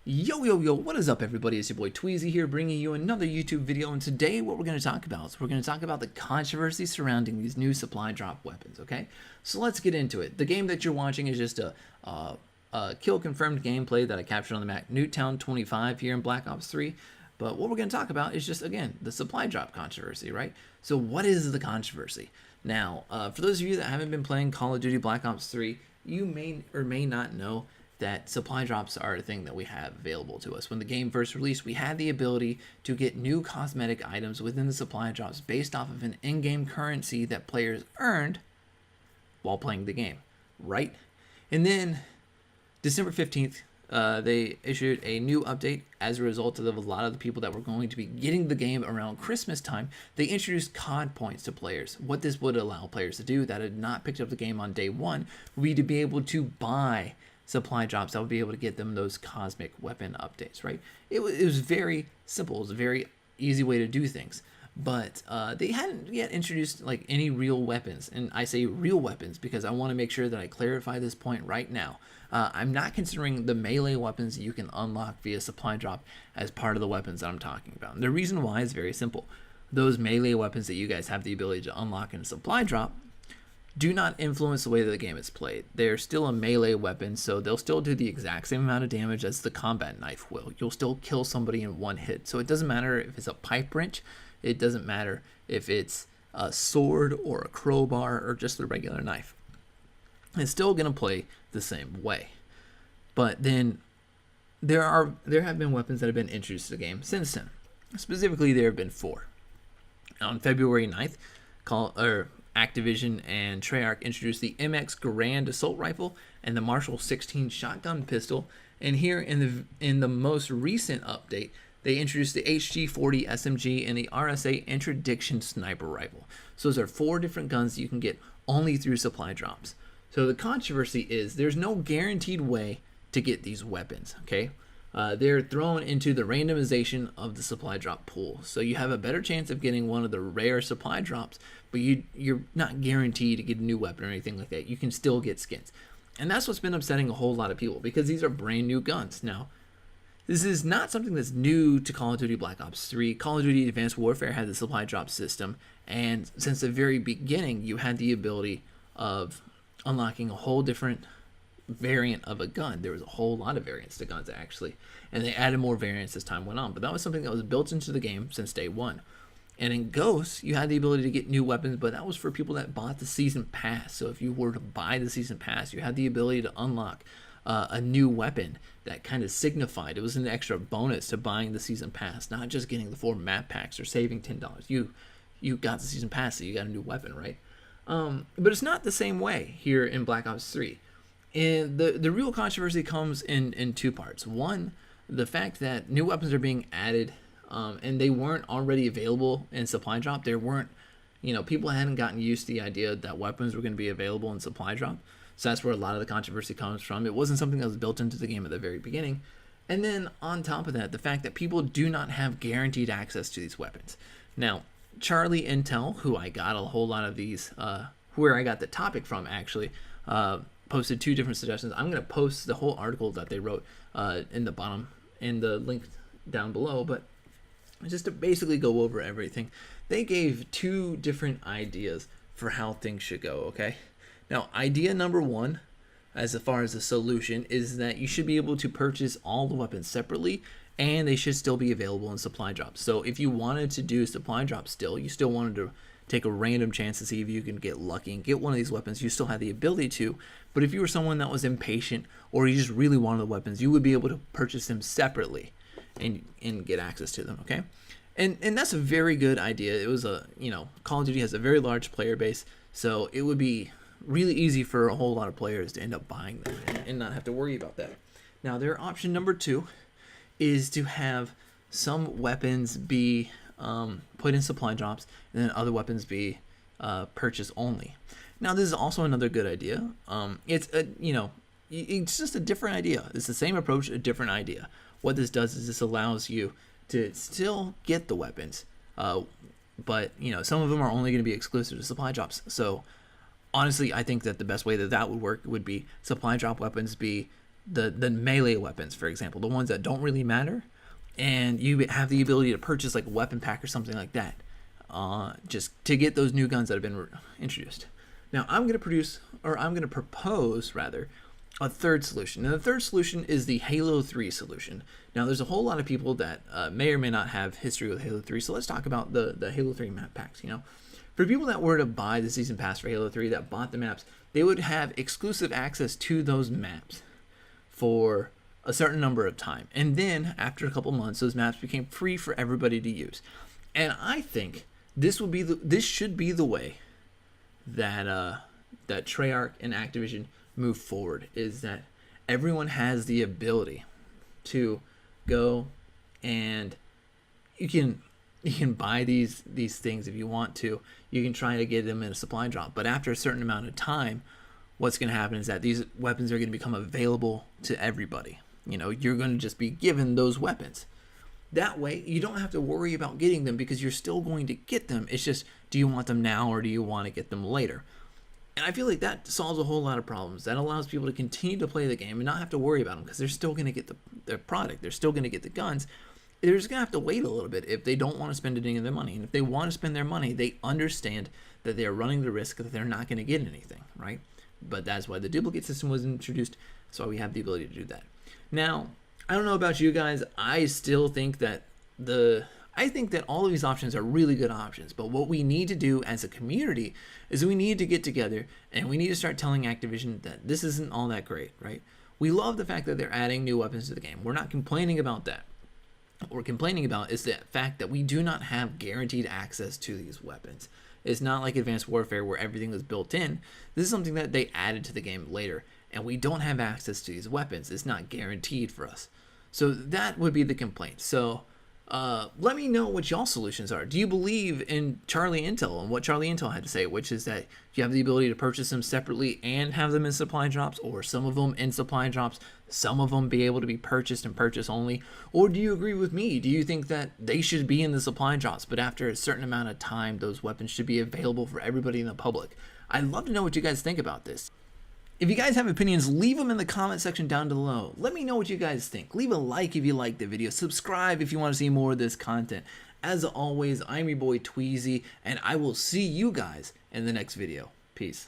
Yo, what is up, everybody? It's your boy Tweezy here, bringing you another YouTube video. And today, what we're going to talk about is we're going to talk about the controversy surrounding these new supply drop weapons. Okay, so let's get into it. The game that you're watching is just a kill confirmed gameplay that I captured on the map Newtown 25 here in Black Ops 3. But what we're going to talk about is just, again, the supply drop controversy, right? So what is the controversy? Now, for those of you that haven't been playing Call of Duty Black Ops 3, you may or may not know that supply drops are a thing that we have available to us. When the game first released, we had the ability to get new cosmetic items within the supply drops based off of an in-game currency that players earned while playing the game, right? And then December 15th, they issued a new update as a result of a lot of the people that were going to be getting the game around Christmas time. They introduced COD points to players. What this would allow players to do that had not picked up the game on day one would be to be able to buy supply drops that would be able to get them those cosmic weapon updates, right? It was very simple. It was a very easy way to do things. But they hadn't yet introduced like any real weapons. And I say real weapons because I want to make sure that I clarify this point right now. I'm not considering the melee weapons that you can unlock via supply drop as part of the weapons that I'm talking about. And the reason why is very simple. Those melee weapons that you guys have the ability to unlock in a supply drop do not influence the way that the game is played. They're still a melee weapon, so they'll still do the exact same amount of damage as the combat knife will. You'll still kill somebody in one hit. So it doesn't matter if it's a pipe wrench, it doesn't matter if it's a sword or a crowbar or just a regular knife. It's still going to play the same way. But then there have been weapons that have been introduced to the game since then. Specifically, there have been 4. On February 9th, Activision and Treyarch introduced the MX Garand Assault Rifle and the Marshall 16 Shotgun Pistol. And here in the most recent update, they introduced the HG40 SMG and the RSA Interdiction Sniper Rifle. So those are 4 different guns that you can get only through supply drops. So the controversy is there's no guaranteed way to get these weapons, okay? They're thrown into the randomization of the supply drop pool. So you have a better chance of getting one of the rare supply drops, but you're not guaranteed to get a new weapon or anything like that. You can still get skins. And that's what's been upsetting a whole lot of people because these are brand new guns. Now, this is not something that's new to Call of Duty Black Ops 3. Call of Duty Advanced Warfare had the supply drop system, and since the very beginning, you had the ability of unlocking a whole different variant of a gun. There was a whole lot of variants to guns, actually, and they added more variants as time went on, but that was something that was built into the game since day one. And in Ghosts, you had the ability to get new weapons, but that was for people that bought the season pass. So if you were to buy the season pass, you had the ability to unlock a new weapon that kind of signified it was an extra bonus to buying the season pass, not just getting the 4 map packs or saving $10. You got the season pass, so you got a new weapon, right? But it's not the same way here in Black Ops 3. And the real controversy comes in 2 parts. One, the fact that new weapons are being added, and they weren't already available in supply drop. There weren't, people hadn't gotten used to the idea that weapons were going to be available in supply drop. So that's where a lot of the controversy comes from. It wasn't something that was built into the game at the very beginning. And then on top of that, the fact that people do not have guaranteed access to these weapons. Now, Charlie Intel, who I got a whole lot of these, where I got the topic from actually, posted 2 different suggestions. I'm going to post the whole article that they wrote in the bottom, in the link down below, but just to basically go over everything, they gave 2 different ideas for how things should go, okay? Now, idea number 1, as far as the solution, is that you should be able to purchase all the weapons separately, and they should still be available in supply drops. So if you wanted to do supply drops still, you still wanted to take a random chance to see if you can get lucky and get one of these weapons, you still have the ability to. But if you were someone that was impatient or you just really wanted the weapons, you would be able to purchase them separately and get access to them, okay? And that's a very good idea. It was Call of Duty has a very large player base, so it would be really easy for a whole lot of players to end up buying them and not have to worry about that. Now, their option number 2 is to have some weapons be put in supply drops and then other weapons be purchase only. Now, this is also another good idea. It's just a different idea. It's the same approach, a different idea. What this does is this allows you to still get the weapons, but some of them are only going to be exclusive to supply drops. So honestly, I think that the best way that would work would be supply drop weapons be the melee weapons, for example, the ones that don't really matter, and you have the ability to purchase like a weapon pack or something like that, just to get those new guns that have been introduced. Now I'm going to propose rather, a third solution. And the third solution is the Halo 3 solution. Now there's a whole lot of people that may or may not have history with Halo 3, so let's talk about the Halo 3 map packs. For people that were to buy the season pass for Halo 3, that bought the maps, they would have exclusive access to those maps for a certain number of time. And then after a couple months, those maps became free for everybody to use. And I think this should be the way that that Treyarch and Activision move forward, is that everyone has the ability to go and you can buy these things if you want to. You can try to get them in a supply drop, but after a certain amount of time, what's going to happen is that these weapons are going to become available to everybody. You're going to just be given those weapons. That way, you don't have to worry about getting them because you're still going to get them. It's just, do you want them now or do you want to get them later? And I feel like that solves a whole lot of problems. That allows people to continue to play the game and not have to worry about them because they're still going to get their product. They're still going to get the guns. They're just going to have to wait a little bit if they don't want to spend any of their money. And if they want to spend their money, they understand that they are running the risk that they're not going to get anything, right? But that's why the duplicate system was introduced. That's why we have the ability to do that. Now, I don't know about you guys. I still think that all of these options are really good options, but what we need to do as a community is we need to get together and we need to start telling Activision that this isn't all that great, right? We love the fact that they're adding new weapons to the game. We're not complaining about that. What we're complaining about is the fact that we do not have guaranteed access to these weapons. It's not like Advanced Warfare where everything was built in. This is something that they added to the game later, and we don't have access to these weapons. It's not guaranteed for us. So that would be the complaint. So let me know what y'all solutions are. Do you believe in Charlie Intel and what Charlie Intel had to say, which is that you have the ability to purchase them separately and have them in supply drops, or some of them in supply drops, some of them be able to be purchased and purchase only? Or do you agree with me? Do you think that they should be in the supply drops, but after a certain amount of time, those weapons should be available for everybody in the public? I'd love to know what you guys think about this. If you guys have opinions, leave them in the comment section down below. Let me know what you guys think. Leave a like if you liked the video. Subscribe if you want to see more of this content. As always, I'm your boy Tweezy, and I will see you guys in the next video. Peace.